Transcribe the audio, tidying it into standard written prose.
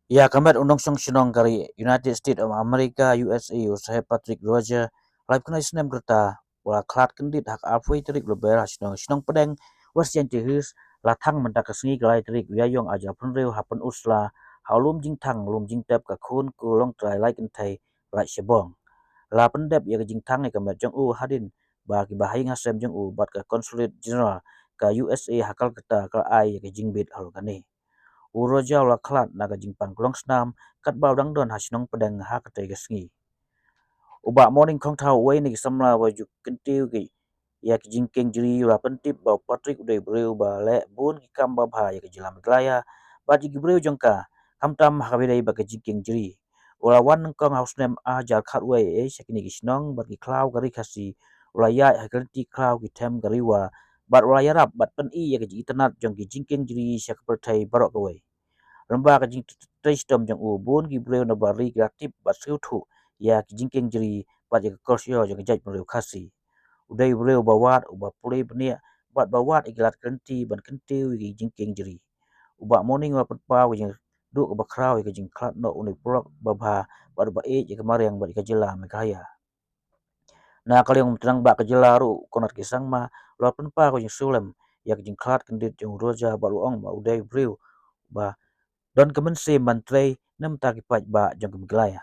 Ya kamet undang song sinong kari United States of America USA usai Patrick Roger live kena isnem kerta wala klat kendit hak afui terik leber sinong pedeng wasian cehis latang mentak kesengi galai terik wiayong aja penreu hapen usla haulum jing tang lum jing tep ka kun kulong trai lai kentai rai sebong la pendep ya jing tang e kamet jong u hadin bagi bahai ngasem jong u bat ka consulate general ka USA hakal kerta ka ai ya jing bit halukane Uroja la klat naga jingpang kulong snam kat bau dang don hasinong pedang ha katai gasngi. Uba morning kong tau wei ni samla waju kentiu ki ya ki jingkeng jiri la pentip bau Patrick udai breu ba le bun ki kam ba bha ya ki jilam glaya ba ji breu jongka kam tam ha bedai ba ki jingkeng jiri. Ula wan kong haus nem a jar khat wei e sakini ki snong ba ki klau gari kasi ula ya ha kelti klau ki tem gari wa bat ula yarap bat pen i ya ki internet jong ki jingkeng jiri sak pertai barok ka wei. Lembah ka jing sistem jang ubun gi breu na bari kreatif bat siutu ya ki jingkeng jeri bat ya korsio jang jaj breu khasi udai breu bawat uba pulai benia bat bawat iglat kenti ban kenti gi jingkeng jeri uba morning wa patpa jing du ba krau ki jing klat no uni prok babha bat ba e ji kemari yang bat ka jela me kaya na kali yang tenang ba ka jela ru konat kisang ma lo pa ko jing sulem ya ki jing klat kendit jang roja ba luong ba udai breu ba Don kemen se mantrei nem taki paj ba jong kem gelaya.